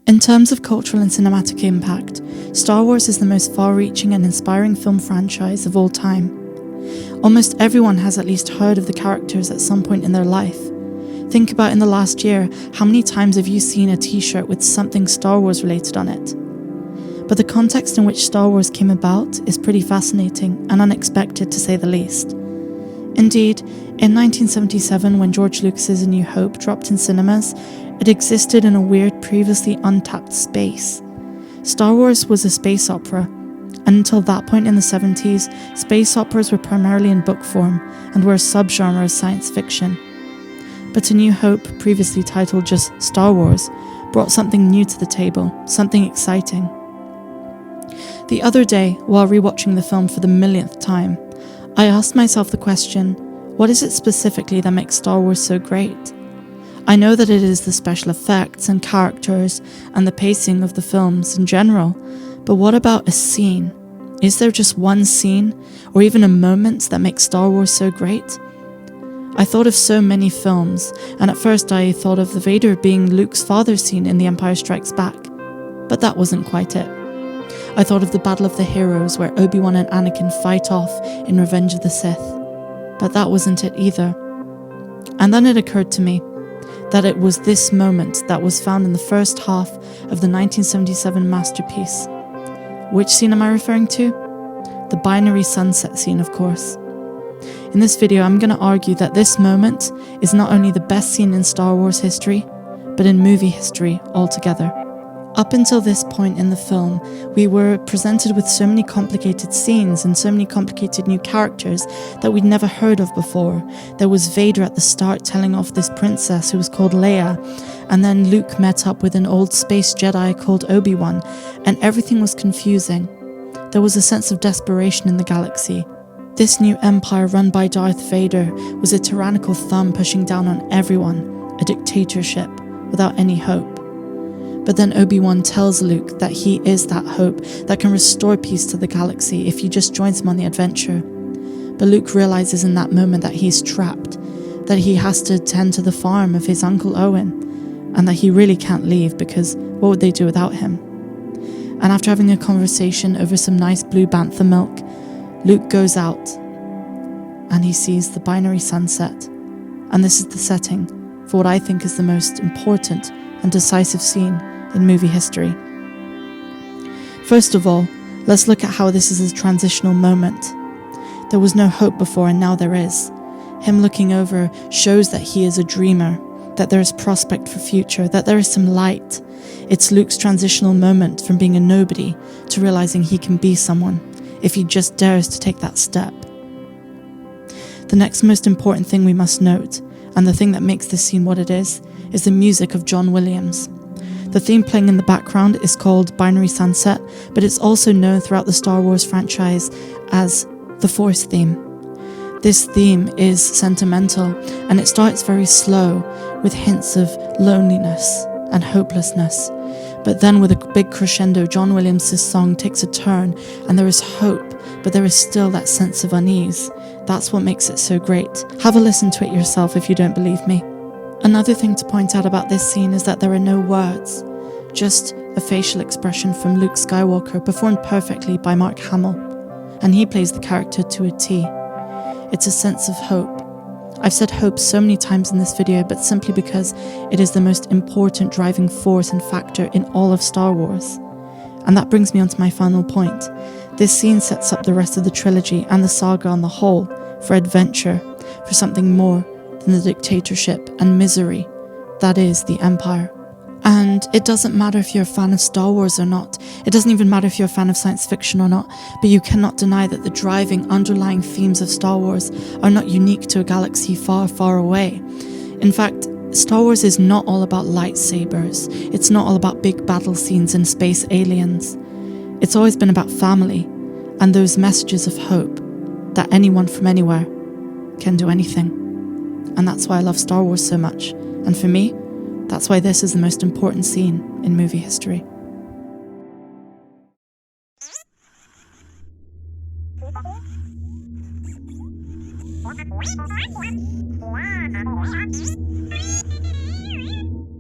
In terms of cultural and cinematic impact, Star Wars is the most far-reaching and inspiring film franchise of all time. Almost everyone has at least heard of the characters at some point in their life. Think about in the last year, how many times have you seen a t-shirt with something Star Wars related on it? But the context in which Star Wars came about is pretty fascinating and unexpected to say the least. Indeed, in 1977, when George Lucas's A New Hope dropped in cinemas, it existed in a weird, previously untapped space. Star Wars was a space opera, and until that point in the 70s, space operas were primarily in book form and were a subgenre of science fiction. But A New Hope, previously titled just Star Wars, brought something new to the table, something exciting. The other day, while rewatching the film for the millionth time, I asked myself the question, what is it specifically that makes Star Wars so great? I know that it is the special effects and characters and the pacing of the films in general, but what about a scene? Is there just one scene, or even a moment that makes Star Wars so great? I thought of so many films, and at first I thought of the Vader being Luke's father scene in The Empire Strikes Back, but that wasn't quite it. I thought of the Battle of the Heroes where Obi-Wan and Anakin fight off in Revenge of the Sith, but that wasn't it either. And then it occurred to me that it was this moment that was found in the first half of the 1977 masterpiece. Which scene am I referring to? The binary sunset scene, of course. In this video, I'm going to argue that this moment is not only the best scene in Star Wars history, but in movie history altogether. Up until this point in the film, we were presented with so many complicated scenes and so many complicated new characters that we'd never heard of before. There was Vader at the start telling off this princess who was called Leia, and then Luke met up with an old space Jedi called Obi-Wan, and everything was confusing. There was a sense of desperation in the galaxy. This new empire run by Darth Vader was a tyrannical thumb pushing down on everyone, a dictatorship without any hope. But then Obi-Wan tells Luke that he is that hope that can restore peace to the galaxy if he just joins him on the adventure. But Luke realizes in that moment that he's trapped, that he has to tend to the farm of his Uncle Owen, and that he really can't leave because what would they do without him? And after having a conversation over some nice blue bantha milk, Luke goes out and he sees the binary sunset. And this is the setting for what I think is the most important and decisive scene in movie history. First of all, let's look at how this is a transitional moment. There was no hope before, and now there is. Him looking over shows that he is a dreamer, that there is prospect for future, that there is some light. It's Luke's transitional moment from being a nobody to realizing he can be someone, if he just dares to take that step. The next most important thing we must note, and the thing that makes this scene what it is the music of John Williams. The theme playing in the background is called Binary Sunset, but it's also known throughout the Star Wars franchise as the Force theme. This theme is sentimental, and it starts very slow, with hints of loneliness and hopelessness. But then with a big crescendo, John Williams' song takes a turn, and there is hope, but there is still that sense of unease. That's what makes it so great. Have a listen to it yourself if you don't believe me. Another thing to point out about this scene is that there are no words, just a facial expression from Luke Skywalker performed perfectly by Mark Hamill, and he plays the character to a T. It's a sense of hope. I've said hope so many times in this video, but simply because it is the most important driving force and factor in all of Star Wars. And that brings me on to my final point. This scene sets up the rest of the trilogy and the saga on the whole for adventure, for something more than the dictatorship and misery that is the Empire. And it doesn't matter if you're a fan of Star Wars or not. It doesn't even matter if you're a fan of science fiction or not, but you cannot deny that the driving, underlying themes of Star Wars are not unique to a galaxy far, far away. In fact, Star Wars is not all about lightsabers. It's not all about big battle scenes and space aliens. It's always been about family and those messages of hope that anyone from anywhere can do anything. And that's why I love Star Wars so much. And for me, that's why this is the most important scene in movie history.